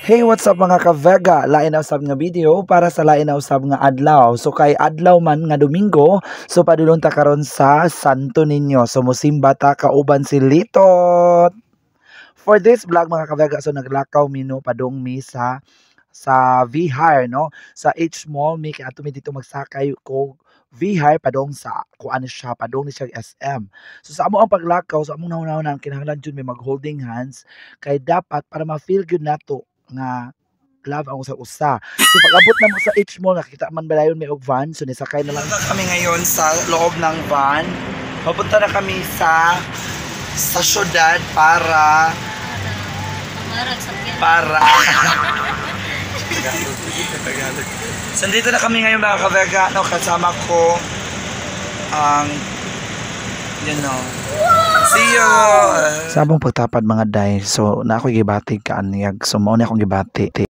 Hey, what's up mga ka-Vega? Lain na usab nga video para sa lain na usab nga adlaw. So kay adlaw man nga Domingo, so padulong ta karon sa Santo Niño. So mosimba ta kauban si Litot. For this vlog mga ka-Vega, so naglakaw mino padung mi sa Vihar, no? Sa H Mall mi kay ato mi dito magsakay ko Vihar padong sa kuan siya padong ni siya SM. So sa amo ang paglakaw, sa among nahunahunan kinahanglan jud may mag-holding hands kay dapat para ma-feel good nato nga love ang usa-usa. So pag-abot na mo sa H Mall, nakita man balayon may og van, so nisakay na lang kami ngayon sa loob ng van. Papunta na kami sa syudad para so dito na kami ngayon mga ka-Vega, no, kasama ko ang see you! Sa abong pagtapad mga day, so na ako gibatig kaanyag, so mao na akong gibati.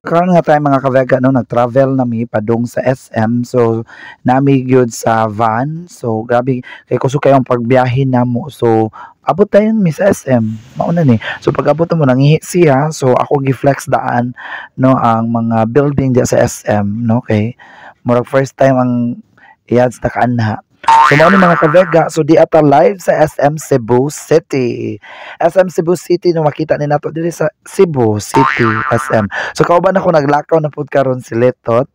Karon nga tayo mga ka-Vega, no, nag-travel nami padung sa SM, so nami gyud sa van, so grabe kay kuso kayong pagbiyahe namo, so abot tayo mi sa SM, mauna ni. So pag abot mo nangihi siya, so ako gi-flex daan, no, ang mga building diya sa SM, no, kay murag first time ang iyads na kaanha. So mao ni mga ka-Vega, so di ata live sa SM Cebu City. SM Cebu City no, makita ni nato diri sa Cebu City SM. So kauban ako naglakaw na pud karon si Letot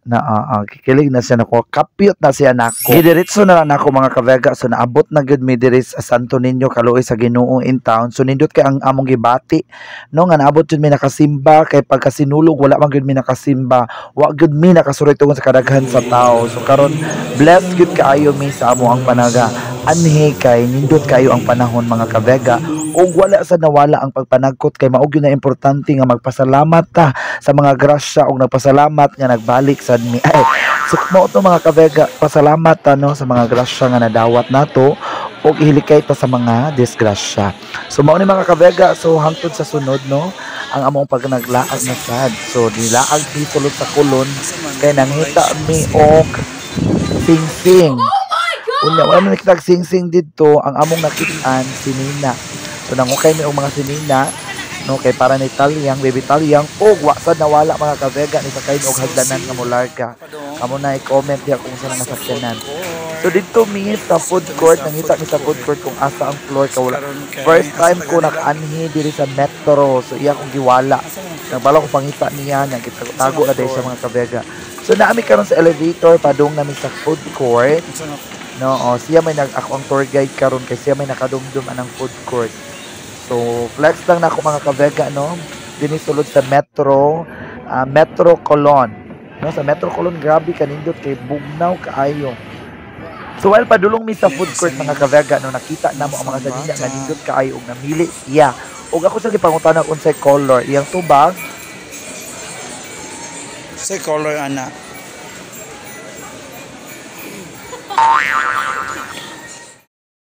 na kikilig na siya nako, kapyot na siya nako. Gidiretso na lang nako mga ka-Vega, so naabot na gyud mi diri sa Santo Niño kaluoy sa Ginoo in town. So nindot kay ang among gibati, no, nga naabot jud mi nakasimba kay pagkasinulog wala man gyud mi nakasimba, wa gyud mi nakasuroy tungod sa kadaghan sa tao. So karon blessed gyud kaayo mi sa amo ang panaga. Anhi kay nindot kayo ang panahon mga ka-Vega, ug wala sa nawala ang pagpanagkot kay mao gyud na importante nga magpasalamat ta sa mga grasya ug nagpasalamat nga nagbalik sa mi. Ay, so mao to mga ka-Vega, pasalamat ta no sa mga grasya nga nadawat nato ug ihilikay ta sa mga disgrasya. So mao ni mga ka-Vega, so hangtod sa sunod no ang among pagnaglaag na sad. So dilaag sulod sa kulon kay nanghita mi og sing-sing. Unya wala na nakita sing-sing dito, ang among nakitaan si Nina. So nangukay mi og mga sinina, no, kay para ni Talyang, baby Talyang, og wa sad nawala mga ka-Vega ni sakay og hagdanan nga molarga. Kamo na i-comment diha kung saan nasakyanan. So dito mi sa food court, nangita mi sa food court kung asa ang floor ka wala. First time ko nakaanhi diri sa Metro, so iya kong giwala. Nagbala ko pangita niya, nga tago na dahil sa mga ka-Vega. So naami karon sa elevator padung namin sa food court. No, siya may ako ang tour guide karon kay siya may nakadumdum anang food court. So flex lang na ako mga ka-Vega, no. Dinhi sulod sa Metro, Metro Colon. No, sa Metro Colon grabe kanindot kay bugnaw kaayo. So while padulong mi sa food court mga ka-Vega, no, nakita namo ang mga sanina nga nindot kaayo ug namili siya. Ug ako sa gipangutana unsay color iyang tubag. Say color ana.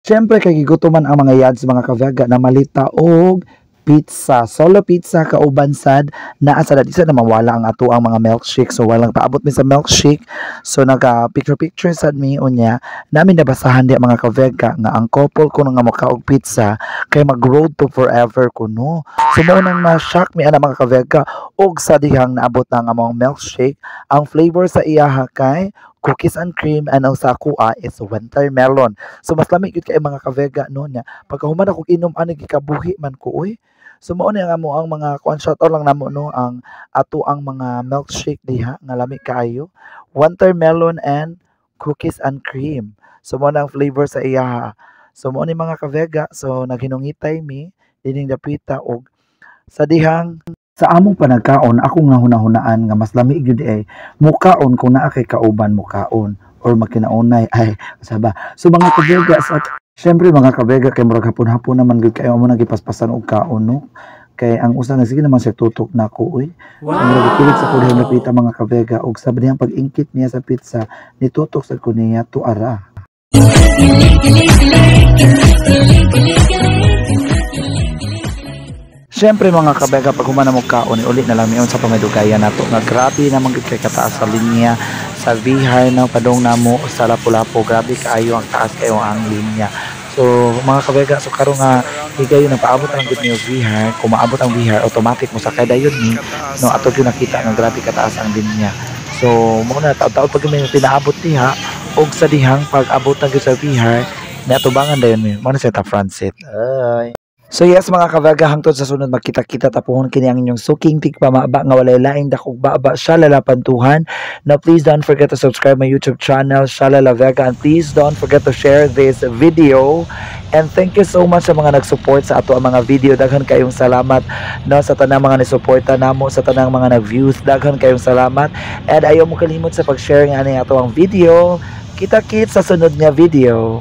Siyempre kay gigutuman ang mga yads mga ka-Vega na malita og pizza, solo pizza kauban sad naa sa isa na mawala ang ato ang mga milkshake. So walang paabot mi sa milkshake, so naga picture sad mi unya namin nabasahan di mga ka-Vega nga ang couple ko nga mokaog pizza kay mag road to forever kuno. So mao nang na-shock mi ana mga ka-Vega og sa dihang naabot na ang among milkshake, ang flavor sa iyaha kay cookies and cream and ang sa kuha is watermelon. So mas lamig gyud kay mga ka-Vega no nya. Pagkahuman ako inom ani gikabuhi man ko oy. So mao ni nga mo ang mga kuan shout out lang namo no ang ato ang mga milkshake diha nga lamig kaayo. Watermelon and cookies and cream. So mao ang flavor sa iyaha. So mao ni mga ka-Vega, so naghinungitay mi dining dapita og sa dihang sa among panagkaon ako nga hunahunaan nga mas lami gyud mukaon kung naa kay kauban mukaon or makinaunay ay saba. So mga ka-Vega, sa syempre mga ka-Vega kay murag hapon-hapon naman gyud kayo mo nagipaspasan og kaon no. Kay ang usa nga sige naman siya tutok nako oy. Wow. Ang nagipilit sa kulay napita mga ka-Vega og sa dihang pag-ingkit niya sa pizza nitutok sa kuniya tuara. Siyempre mga ka-Vega, pag humana mo kaon, ulit na lang miyon sa pamadugayan nato nga grabe naman gid kay kataas sa linya sa Vihar na padong namo sa Lapu-Lapu. Grabe kaayo ang taas kayo ang linya. So mga kabega, so karon nga higayon na paabot ang gud niyo vihar, kung maabot ang vihar automatic mo sakay dayon ni no ato gyud nakita nga grabe kataas ang linya. So mo na taud-taud pag may pinaabot diha og sa dihang pag-abot na gyud sa vihar natubangan dayon mi. Mo na sa ta front seat. Ay. So yes mga kavaga, hangtod sa sunod magkita-kita tapuhon kini ang inyong suking tigpamaba nga walay laing dakog baba siya lalapantuhan. Now please don't forget to subscribe my YouTube channel Shala La Vega, and please don't forget to share this video. And thank you so much sa mga nag-support sa ato ang mga video. Daghan kayong salamat no sa tanang mga nisuporta namo, sa tanang mga nag-views. Daghan kayong salamat. And ayaw mo kalimot sa pag-share nga ni ato ang video. Kita-kit sa sunod nga video.